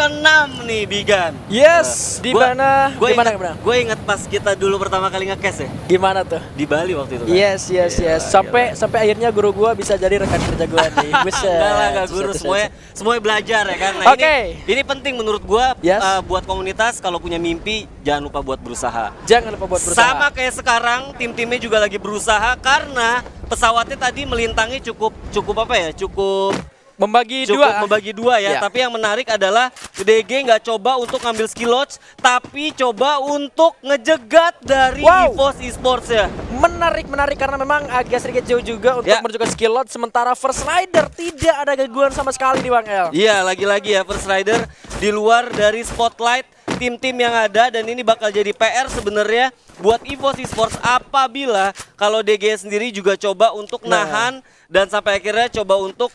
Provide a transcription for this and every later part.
ke-6 nih Bigan. Yes, di mana? Gue inget pas kita dulu pertama kali nge-cast ya. Gimana tuh? Di Bali waktu itu kan. Yes. Sampai akhirnya guru gua bisa jadi rekan kerja gua nih. Enggak guru, semuanya belajar ya kan. Nah, ini penting menurut gua. Yes. Buat komunitas kalau punya mimpi jangan lupa buat berusaha. Jangan lupa buat berusaha. Sama kayak sekarang tim-timnya juga lagi berusaha karena pesawatnya tadi melintangi cukup membagi dua ya. Ya. Tapi yang menarik adalah DG nggak coba untuk ngambil skill lodge, tapi coba untuk ngejegat dari EVOS Esports ya. Menarik karena memang agak sedikit jauh juga untuk menuju ke skill lodge. Sementara First Rider tidak ada gangguan sama sekali di Bang El. Iya, lagi-lagi ya First Rider di luar dari spotlight tim-tim yang ada, dan ini bakal jadi PR sebenarnya buat EVOS Esports apabila kalau DG sendiri juga coba untuk nahan dan sampai akhirnya coba untuk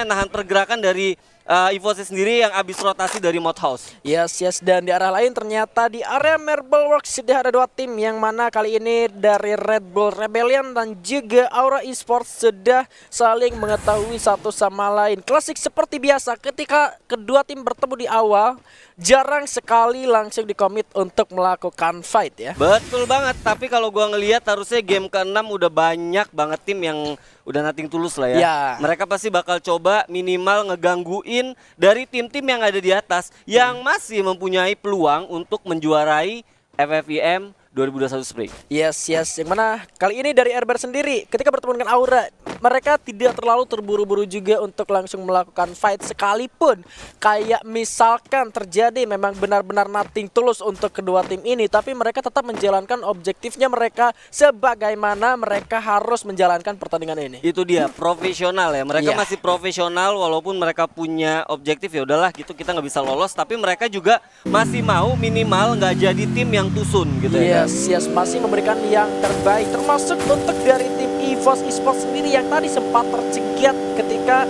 nahan pergerakan dari EVOS sendiri yang habis rotasi dari Mod House. Yes, dan di arah lain ternyata di area Marble Works sudah ada dua tim, yang mana kali ini dari Red Bull Rebellion dan juga Aura Esports sudah saling mengetahui satu sama lain. Klasik seperti biasa, ketika kedua tim bertemu di awal, jarang sekali langsung dikomit untuk melakukan fight ya. Betul banget, tapi kalau gua ngelihat harusnya game ke-6 udah banyak banget tim yang udah nothing tulus lah ya. Mereka pasti bakal coba minimal ngegangguin dari tim-tim yang ada di atas yang masih mempunyai peluang untuk menjuarai FFIM 2021 Spring. Yes, yang mana kali ini dari Airbear sendiri ketika bertemu dengan Aura, mereka tidak terlalu terburu-buru juga untuk langsung melakukan fight, sekalipun kayak misalkan terjadi memang benar-benar nothing tulus untuk kedua tim ini, tapi mereka tetap menjalankan objektifnya mereka sebagaimana mereka harus menjalankan pertandingan ini. Itu dia, profesional ya. Mereka masih profesional walaupun mereka punya objektif, ya udahlah gitu kita nggak bisa lolos, tapi mereka juga masih mau minimal nggak jadi tim yang tusun gitu ya. Yes, masih memberikan yang terbaik, termasuk untuk dari tim EVOS Esports sendiri yang tadi sempat tercegat ketika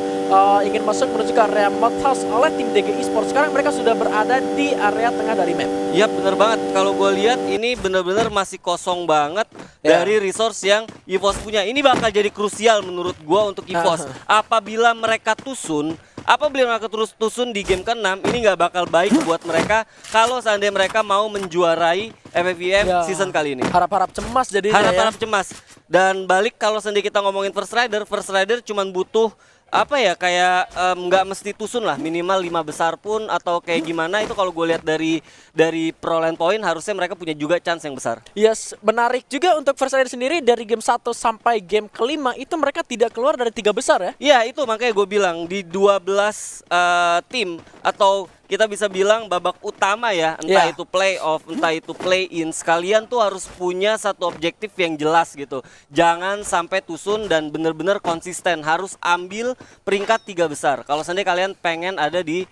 ingin masuk menuju ke area Mod House oleh tim DG Esports. Sekarang mereka sudah berada di area tengah dari map. Iya bener banget, kalau gue lihat ini bener-bener masih kosong banget dari resource yang EVOS punya. Ini bakal jadi krusial menurut gue untuk EVOS. Apabila mereka tusun terus tusun di game ke-6, ini nggak bakal baik buat mereka kalau seandainya mereka mau menjuarai FFVM season kali ini. Harap-harap cemas jadinya. Harap-harap cemas. Dan balik kalau seandainya kita ngomongin First Rider cuman butuh kayak nggak mesti tusun lah, minimal 5 besar pun atau kayak gimana, itu kalau gue lihat dari pro line point harusnya mereka punya juga chance yang besar. Yes, menarik juga untuk First Rider sendiri dari game 1 sampai game ke-5 itu mereka tidak keluar dari 3 besar ya. Iya, itu makanya gue bilang di 12 tim atau kita bisa bilang babak utama ya, entah itu playoff, entah itu play-in, sekalian tuh harus punya satu objektif yang jelas gitu. Jangan sampai tusun dan bener-bener konsisten, harus ambil peringkat 3 besar. Kalau seandainya kalian pengen ada di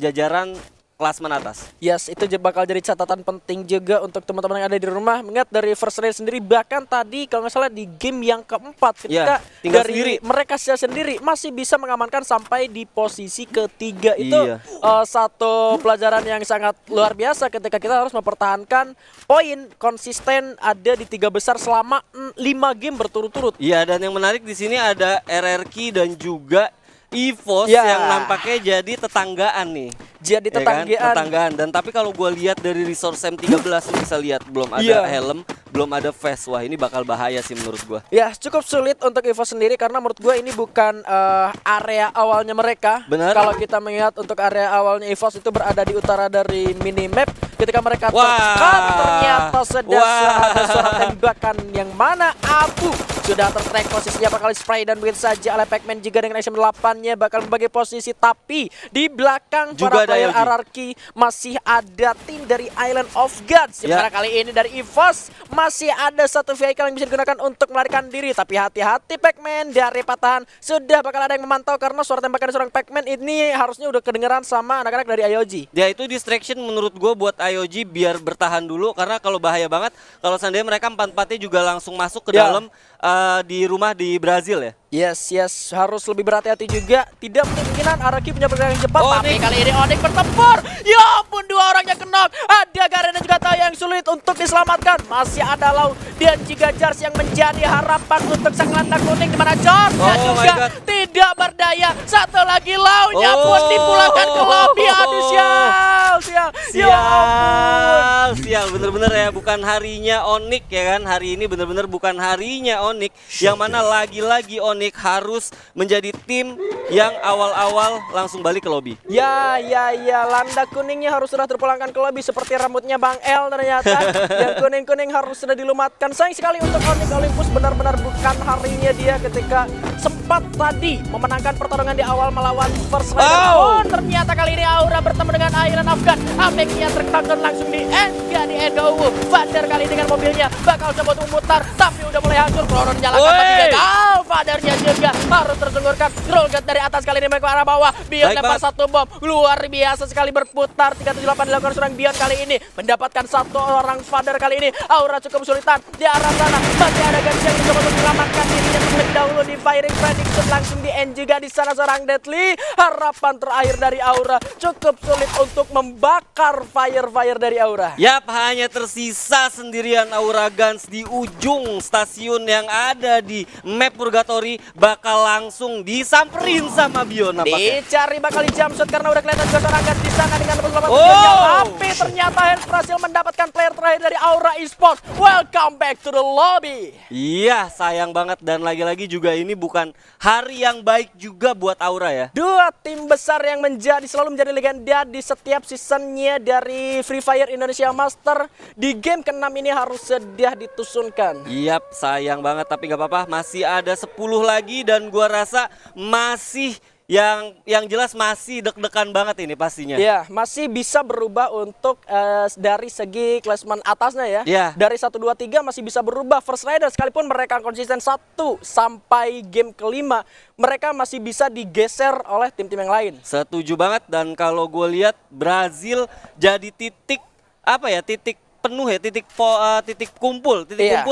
jajaran klasmen atas. Yes, itu bakal jadi catatan penting juga untuk teman-teman yang ada di rumah. Mengingat dari First Rider sendiri, bahkan tadi kalau nggak salah di game yang keempat ketika dari mereka sendiri masih bisa mengamankan sampai di posisi ketiga. Itu satu pelajaran yang sangat luar biasa ketika kita harus mempertahankan poin konsisten ada di 3 besar selama 5 game berturut-turut. Iya, dan yang menarik di sini ada RRQ dan juga EVOS yang nampaknya jadi tetanggaan nih. Jadi tetanggaan. Dan tapi kalau gue lihat dari resource M13 lu bisa lihat belum ada helm, belum ada vest. Wah, ini bakal bahaya sih menurut gue. Ya, cukup sulit untuk EVOS sendiri karena menurut gue ini bukan area awalnya mereka. Benar. Kalau kita melihat untuk area awalnya EVOS itu berada di utara dari minimap. Ketika mereka tertekan, ternyata ada suara tembakan yang mana Abu sudah tertrack posisinya, bakal spray dan begitu saja oleh Pac-Man juga dengan SM8-nya bakal membagi posisi, tapi di belakang juga para player RRQ masih ada tim dari Island of Gods. Sementara kali ini dari EVOS masih ada satu vehicle yang bisa digunakan untuk melarikan diri, tapi hati-hati Pac-Man dari patahan sudah bakal ada yang memantau karena suara tembakan seorang Pac-Man ini harusnya udah kedengeran sama anak-anak dari IOG. Ya, itu distraction menurut gue buat IOG biar bertahan dulu, karena kalau bahaya banget kalau seandainya mereka 4-4-nya juga langsung masuk ke dalam di rumah di Brazil ya. Yes, harus lebih berhati-hati juga. Tidak kemungkinan Araki punya pergerakan cepat. Tapi Onyx. kali ini Onyx bertempur. Ya ampun, dua orangnya kena. Ada Garen dan juga Tayo yang sulit untuk diselamatkan. Masih ada Lau dan juga Jars yang menjadi harapan untuk sang landak kuning. Dimana Jars juga tidak berdaya. Satu lagi Lau-nya pun dipulangkan ke lobby. Aduh, Sial, bener-bener ya, bukan harinya Onyx ya kan. Hari ini bener-bener bukan harinya Onyx. Yang mana lagi-lagi Onyx harus menjadi tim yang awal-awal langsung balik ke lobby. Ya, landak kuningnya harus sudah terpulangkan ke lobby seperti rambutnya Bang El ternyata. Yang kuning-kuning harus sudah dilumatkan. Sayang sekali untuk Onyx Olympus, benar-benar bukan harinya dia ketika sempat tadi memenangkan pertarungan di awal melawan First Rider. Oh, ternyata kali ini Aura bertemu dengan Iron Afghan. Ameknya terkakon langsung di Endowu. Vader kali dengan mobilnya bakal coba untuk memutar, tapi udah mulai hancur. Kloron nyalakan tapi gagal. Vadernya juga harus tersungkurkan. Rollgat dari atas kali ini ke arah bawah. Bion lempar satu bom. Luar biasa sekali berputar. 378 dilakukan serang Bion kali ini. Mendapatkan satu orang Vader kali ini. Aura cukup kesulitan di arah sana. Masih ada Gansha yang mencoba untuk menyelamatkan dirinya terlebih dahulu di firing prediction. Langsung di end juga di sana seorang Deadly. Harapan terakhir dari Aura cukup sulit untuk membakar fire dari Aura. Yap, hanya tersisa sendirian Aura Guns di ujung stasiun yang ada di map Purgatory. Bakal langsung disamperin sama Bion nampaknya. Dicari bakal di jumpshot karena udah kelihatan juga seorang Guns di sana dengan 28 tapi ternyata Hans berhasil mendapatkan player terakhir dari Aura Esports. Welcome back to the lobby. Iya, sayang banget, dan lagi-lagi juga ini bukan hari yang baik juga buat Aura ya. Dua tim besar yang selalu menjadi legenda di setiap seasonnya dari Free Fire Indonesia Master di game ke-6 ini harus sedia ditusunkan. Yap, sayang banget, tapi gak apa-apa, masih ada 10 lagi dan gua rasa masih yang jelas masih deg-degan banget ini pastinya. Ya, masih bisa berubah untuk dari segi klasmen atasnya ya. Yeah. Dari 1, 2, 3 masih bisa berubah. First Rider sekalipun mereka konsisten 1 sampai game kelima, mereka masih bisa digeser oleh tim-tim yang lain. Setuju banget, dan kalau gue lihat Brazil jadi titik penuh ya, titik kumpul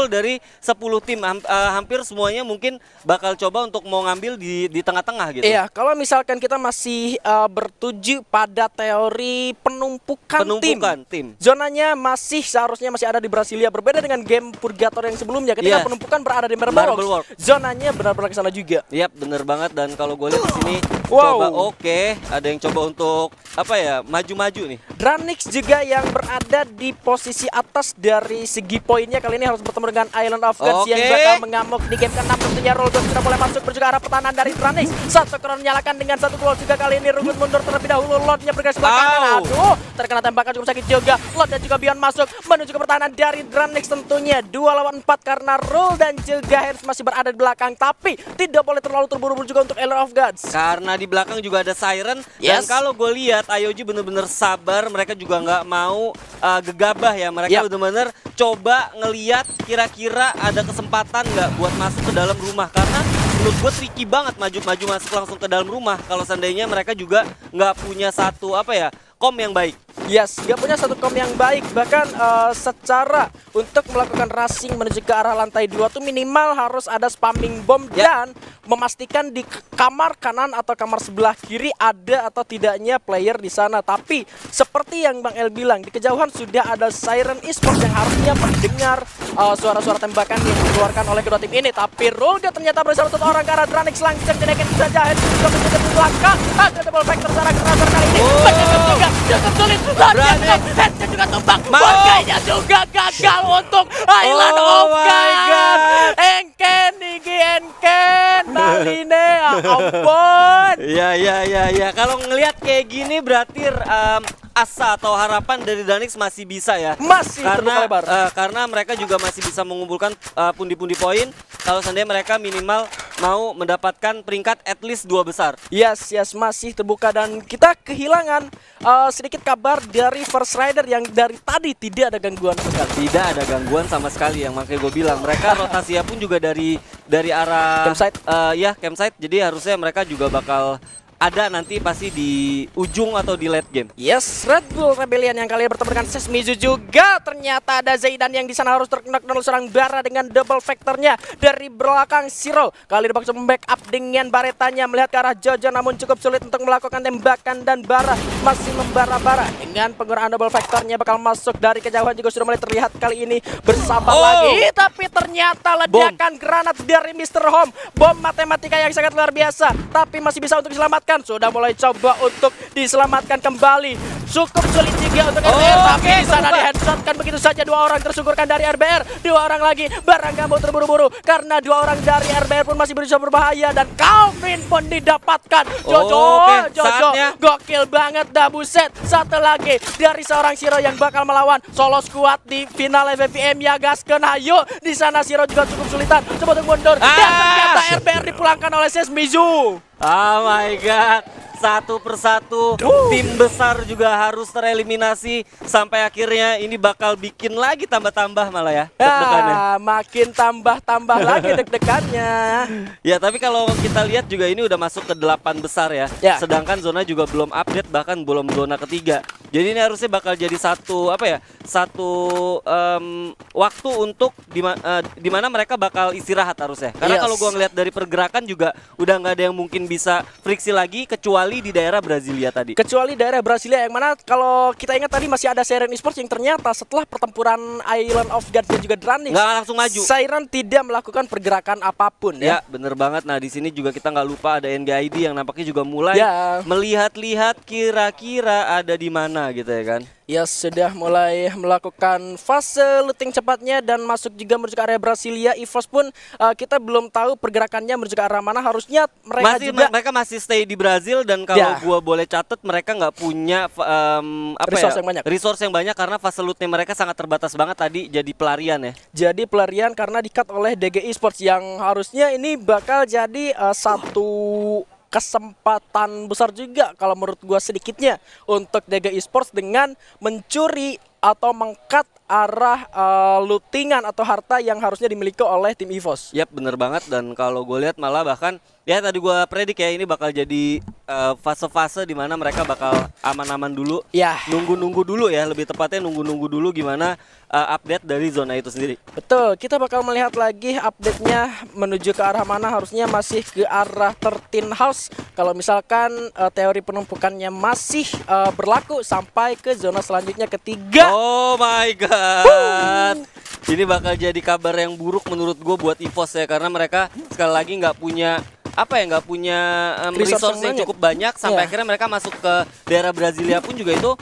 dari 10 tim. Hampir semuanya mungkin bakal coba untuk mau ngambil di tengah-tengah gitu. Iya, kalau misalkan kita masih bertuju pada teori penumpukan tim. Zonanya seharusnya masih ada di Brasilia, berbeda dengan game Purgatory yang sebelumnya ketika penumpukan berada di Marble Works. Zonanya benar-benar ke sana juga. Yap, bener banget, dan kalau gue lihat di sini coba ada yang coba untuk maju-maju nih. Dranix juga yang berada di posisi atas dari segi poinnya kali ini harus bertemu dengan Island of Gods yang bakal mengamuk di game ke-6. Tentunya Rollgun sudah mulai masuk juga arah pertahanan dari Dranix. Satu kron menyalakan dengan satu gol juga kali ini. Rollgun mundur terlebih dahulu, Lordnya bergerak sebelah kanan. Aduh, terkena tembakan cukup sakit juga. Lord dan juga Bion masuk menuju ke pertahanan dari Dranix tentunya. 2 lawan 4 karena Roll dan juga Hans masih berada di belakang, tapi tidak boleh terlalu terburu-buru juga untuk Island of Gods. Karena di belakang juga ada Siren, dan kalau gue lihat IOG bener-bener sabar, mereka juga nggak mau gegabah ya. Mereka bener-bener coba ngeliat kira-kira ada kesempatan nggak buat masuk ke dalam rumah, karena menurut gue tricky banget maju masuk langsung ke dalam rumah kalau seandainya mereka juga nggak punya satu kom yang baik. Yes, gak punya satu kom yang baik. Bahkan secara untuk melakukan rushing menuju ke arah lantai 2 tuh minimal harus ada spamming bom dan memastikan di kamar kanan atau kamar sebelah kiri ada atau tidaknya player di sana. Tapi seperti yang Bang El bilang, di kejauhan sudah ada Siren Esports yang harusnya mendengar suara-suara tembakan yang dikeluarkan oleh kedua tim ini. Tapi Rolga ternyata bersama satu orang ke arah Dranix, langsung dinaikkan saja. Henry juga menjaga di belakang. Ada double factor secara Grazer kali ini. Menjaga juga cukup sulit. Headshot juga tumbang. Warganya juga gagal untuk Island of Gods. Enken Baline, ampun. Ya. Kalau ngelihat kayak gini berarti asa atau harapan dari Dranix masih bisa ya. Masih terbuka lebar. Karena mereka juga masih bisa mengumpulkan pundi-pundi poin kalau seandainya mereka minimal mau mendapatkan peringkat at least 2 besar. Yes, masih terbuka, dan kita kehilangan sedikit kabar dari First Rider yang dari tadi tidak ada gangguan sekali. Tidak ada gangguan sama sekali, yang makanya gue bilang mereka rotasinya pun juga dari arah campsite. Campsite. Jadi harusnya mereka juga bakal ada nanti pasti di ujung atau di late game. Yes, Red Bull Rebellion yang kali ini bertemu dengan Sesmizu juga. Ternyata ada Zaidan yang di sana harus terkena seorang Bara dengan double vektornya dari belakang Zero. Kali ini bakal membackup dengan baretanya melihat ke arah Jojo, namun cukup sulit untuk melakukan tembakan dan Bara masih membara-bara dengan penggunaan double vektornya bakal masuk dari kejauhan juga sudah mulai terlihat kali ini bersabar lagi. Tapi ternyata ledakan granat dari Mr. Home, bom matematika yang sangat luar biasa, tapi masih bisa untuk diselamatkan. Sudah mulai coba untuk diselamatkan kembali. Cukup sulit juga untuk RBR, tapi di sana di headshotkan begitu saja. Dua orang tersungkurkan dari RBR, dua orang lagi barang gak mau terburu-buru karena dua orang dari RBR pun masih berusaha berbahaya dan Calvin pun didapatkan. Jojo, Jojo, gokil banget dah buset. Satu lagi dari seorang Zero yang bakal melawan solo squad di final FVPM ya gaskeun. Ayo di sana Zero juga cukup sulitan coba untuk mundur dan ternyata RBR dipulangkan oleh Sesmizu. Oh my god, satu persatu tim besar juga harus tereliminasi sampai akhirnya ini bakal bikin lagi tambah-tambah malah ya deg-degannya. Makin tambah-tambah lagi deg-degannya. Ya tapi kalau kita lihat juga ini udah masuk ke 8 besar ya. Sedangkan zona juga belum update, bahkan belum zona ketiga. Jadi ini harusnya bakal jadi satu waktu untuk dimana mereka bakal istirahat harusnya. Karena kalau gua ngeliat dari pergerakan juga udah nggak ada yang mungkin bisa friksi lagi kecuali di daerah Brasilia tadi. Kecuali daerah Brasilia yang mana kalau kita ingat tadi masih ada Siren Esports yang ternyata setelah pertempuran Island of God dan juga Dranix nggak langsung maju. Siren tidak melakukan pergerakan apapun ya. Ya bener banget. Nah di sini juga kita nggak lupa ada NGID yang nampaknya juga mulai melihat-lihat kira-kira ada di mana gitu ya kan. Ya sudah mulai melakukan fase looting cepatnya dan masuk juga menuju ke area Brasilia. EVOS pun kita belum tahu pergerakannya menuju ke arah mana. Harusnya mereka masih stay di Brazil dan kalau gua boleh catat mereka nggak punya resource yang banyak karena fase lootnya mereka sangat terbatas banget tadi jadi pelarian ya. Jadi pelarian karena di-cut oleh DG Esports yang harusnya ini bakal jadi satu kesempatan besar juga kalau menurut gua sedikitnya untuk DG Esports dengan mencuri atau meng-cut arah lootingan atau harta yang harusnya dimiliki oleh tim EVOS. Yap, bener banget. Dan kalau gue lihat malah bahkan ya tadi gue predik ya ini bakal jadi fase-fase di mana mereka bakal aman-aman dulu. Ya. Nunggu-nunggu dulu ya, lebih tepatnya nunggu-nunggu dulu gimana update dari zona itu sendiri. Betul, kita bakal melihat lagi update-nya menuju ke arah mana. Harusnya masih ke arah 13 House. Kalau misalkan teori penumpukannya masih berlaku sampai ke zona selanjutnya ketiga. Oh my god. Ini bakal jadi kabar yang buruk menurut gue buat EVOS ya, karena mereka sekali lagi nggak punya resource yang cukup banyak sampai akhirnya mereka masuk ke daerah Brasilia pun juga itu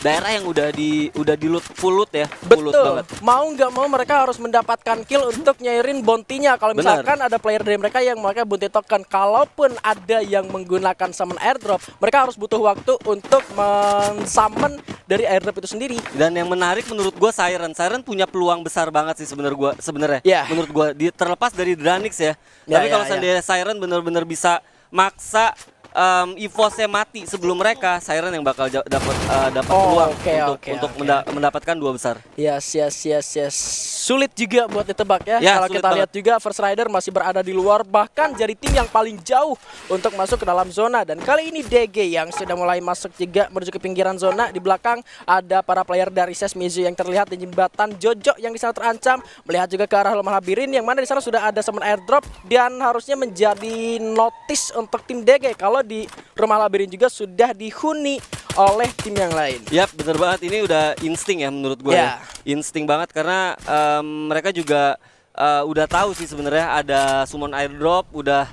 daerah yang udah di loot full loot ya. Betul. Banget. Mau nggak mau mereka harus mendapatkan kill untuk nyairin bounty-nya. Kalau misalkan ada player dari mereka yang mereka bounty token, kalaupun ada yang menggunakan summon airdrop, mereka harus butuh waktu untuk men-summon dari airdrop itu sendiri. Dan yang menarik menurut gua Siren punya peluang besar banget sih sebenarnya. Menurut gua terlepas dari Dranix ya. Tapi kalau seandainya Siren benar-benar bisa maksa EVOS-nya mati sebelum mereka, Siren yang bakal dapat peluang untuk mendapatkan 2 besar. Yes. Sulit juga buat ditebak ya. Kalau kita lihat juga First Rider masih berada di luar, bahkan jadi tim yang paling jauh untuk masuk ke dalam zona. Dan kali ini DG yang sudah mulai masuk juga menuju ke pinggiran zona. Di belakang ada para player dari Sesmizu yang terlihat di jembatan. Jojo yang di sana terancam, melihat juga ke arah rumah labirin yang mana di sana sudah ada summon airdrop dan harusnya menjadi notice untuk tim DG kalau di rumah labirin juga sudah dihuni oleh tim yang lain. Yap, bener banget. Ini udah insting ya menurut gue. Insting banget karena mereka juga udah tahu sih sebenarnya ada summon airdrop, udah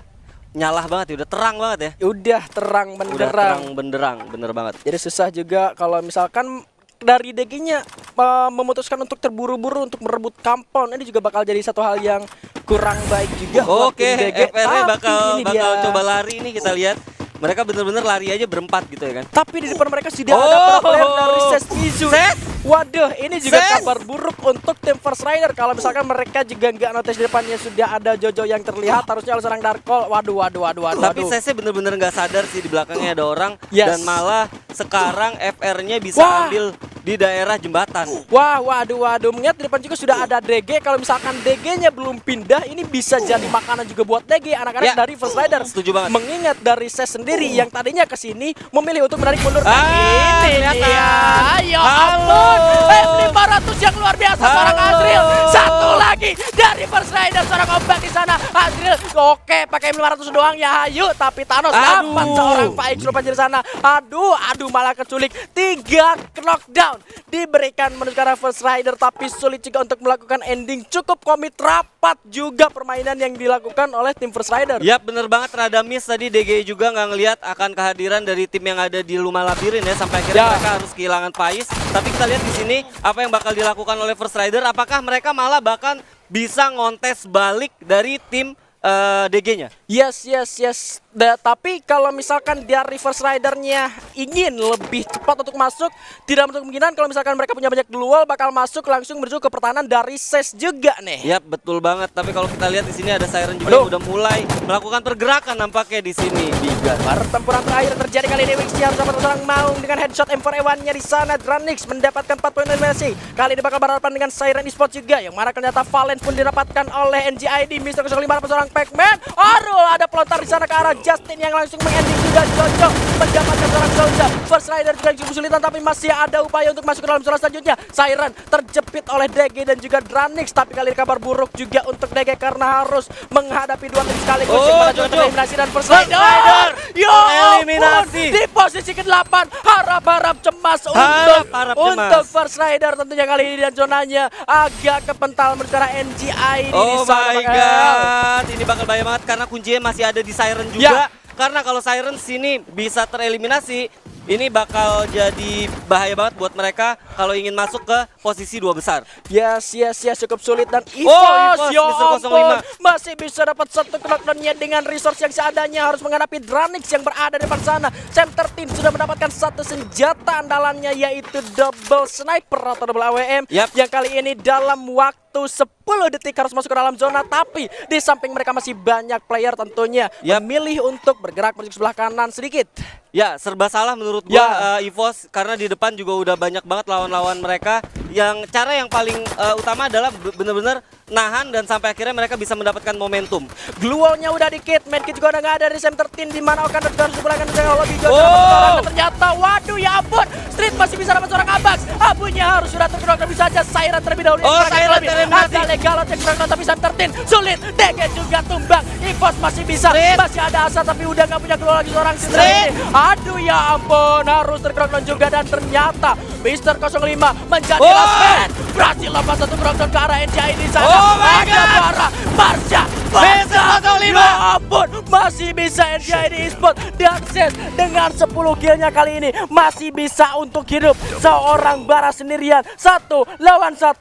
nyalah banget ya, udah terang banget ya. Udah terang benderang. Udah terang benderang, bener banget. Jadi susah juga kalau misalkan dari DG-nya memutuskan untuk terburu-buru untuk merebut compound. Ini juga bakal jadi satu hal yang kurang baik juga. Oke, FR bakal coba lari ini kita lihat. Mereka bener-bener lari aja berempat gitu ya kan. Tapi di depan mereka sudah ada para player dari Sesmizu. Waduh, ini juga kabar buruk untuk tim First Rider. Kalau misalkan mereka juga nggak notice di depannya sudah ada Jojo yang terlihat, harusnya oleh seorang Darkol. Waduh. Tapi Sese bener-bener nggak sadar sih di belakangnya ada orang dan malah sekarang FR-nya bisa ambil di daerah jembatan. Wah, waduh, mengingat di depan juga sudah ada DG. Kalau misalkan DG-nya belum pindah, ini bisa jadi makanan juga buat DG anak-anak dari First Rider. Setuju banget. Mengingat dari Ses sendiri yang tadinya ke sini memilih untuk menarik mundur. Ini dia. Ayo ampun. F500 yang luar biasa seorang Azril. Satu lagi dari First Rider seorang ombak di sana. Azril oke pakai M500 doang ya. Ayo tapi Thanos dapat seorang Faik lupa di sana. Aduh malah keculik. 3 knockdown diberikan menuju ke arah First Rider, tapi sulit juga untuk melakukan ending. Cukup komit rapat juga permainan yang dilakukan oleh tim First Rider. Yap, bener banget, rada miss tadi. DG juga nggak ngelihat akan kehadiran dari tim yang ada di Luma Labirin ya, sampai akhirnya mereka harus kehilangan Pais. Tapi kita lihat di sini apa yang bakal dilakukan oleh First Rider. Apakah mereka malah bahkan bisa ngontes balik dari tim DG-nya? Yes. Tapi kalau misalkan dari First Rider-nya ingin lebih cepat untuk masuk, tidak menutup kemungkinan kalau misalkan mereka punya banyak duel bakal masuk langsung menuju ke pertahanan dari Ses juga nih. Yap, betul banget. Tapi kalau kita lihat di sini ada Siren juga yang udah mulai melakukan pergerakan nampaknya di sini. Pertempuran terakhir terjadi kali ini. Wixi harus dapat seorang Maung dengan headshot M4A1-nya di sana. Dranix mendapatkan 4 poin eliminasi. Kali ini bakal berhadapan dengan Siren Esports juga, yang mana ternyata Valence pun didapatkan oleh NGID. Mr. 05 dapat seorang Pac-Man. Arul ada pelontar di sana ke arah Justin yang langsung mengending juga. Jojo mendapatkan seorang Soldier. First Rider juga cukup kesulitan, tapi masih ada upaya untuk masuk ke dalam zona selanjutnya. Siren terjepit oleh DG dan juga Dranix, tapi kali ini kabar buruk juga untuk DG karena harus menghadapi 2 tim sekaligus. Eliminasi dan First Rider eliminasi di posisi ke-8. Harap cemas untuk First Rider tentunya kali ini, dan zonanya agak kepental menuju NGI di Oh sana. my god, ini bakal bahaya banget karena kuncinya masih ada di Siren juga. Karena kalau Siren sini bisa tereliminasi, ini bakal jadi bahaya banget buat mereka kalau ingin masuk ke posisi 2 besar. Yes, cukup sulit. Dan EVOS Mr. 05 masih bisa dapat 1 knockdown-nya dengan resource yang seadanya, harus menghadapi Dranix yang berada di depan sana. Sam 13 sudah mendapatkan 1 senjata andalannya, yaitu double sniper atau double AWM yang kali ini dalam waktu 10 detik harus masuk ke dalam zona. Tapi di samping mereka masih banyak player tentunya memilih untuk bergerak menuju sebelah kanan sedikit. Ya, serba salah menurut gua EVOS, karena di depan juga udah banyak banget lawan-lawan mereka. Yang cara yang paling utama adalah bener-bener nahan dan sampai akhirnya mereka bisa mendapatkan momentum. Gluolnya udah dikit, medkit juga udah nggak ada dari Sam 13, di mana Okan harus dipulangkan dengan lebih jauh. Ternyata waduh ya ampun, Street masih bisa dapat seorang Abax. Abunya harus sudah terkedok, tapi saja Siren terlebih dahulu. Siren tereliminasi. Ada Legalot yang terkedok, tapi Sam 13 sulit. DG juga tumbang. EVOS masih bisa, masih ada asa, tapi udah nggak punya gluol lagi seorang Street. Aduh ya ampun, harus terkedok juga, dan ternyata Mr. 05 menjadi last man. Berhasil lepas 1 knockdown ke arah NGI di sana. Ada Bara, Marsha, Mr. 05. Ya ampun, masih bisa NGI Esports dan Ses dengan 10 killnya kali ini masih bisa untuk hidup. Seorang Bara sendirian, 1 lawan 1.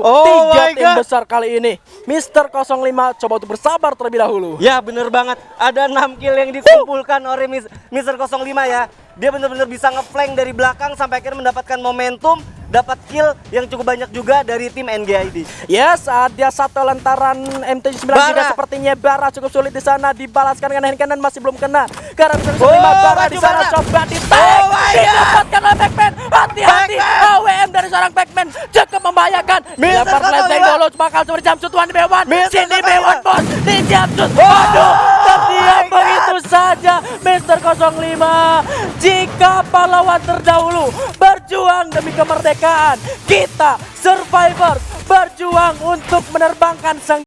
3 tim besar kali ini. Mr. 05 coba untuk bersabar terlebih dahulu. Ya bener banget, ada 6 kill yang dikumpulkan oleh Mr. 05 ya. Dia bener-bener bisa ngeflank dari belakang sampai akhirnya mendapatkan momentum, dapat kill yang cukup banyak juga dari tim NGID. Yes, ada 1 lantaran MT9 juga sepertinya. Bara cukup sulit di sana, dibalaskan dengan hand cannon masih belum kena. Karena Mr. 05 Bara di sana coba di-tag, didapatkan oleh Pac-Man. Hati-hati, AWM dari seorang Pac-Man cukup membahayakan. Lempar flashbang dulu, bakal coba dijamsut One B1. Sini B1 bos, dijamsut. Waduh, terdiam begitu saja Mr. 05. Jika pahlawan terdahulu berjuang demi kemerdekaan, kita survivors berjuang untuk menerbangkan sang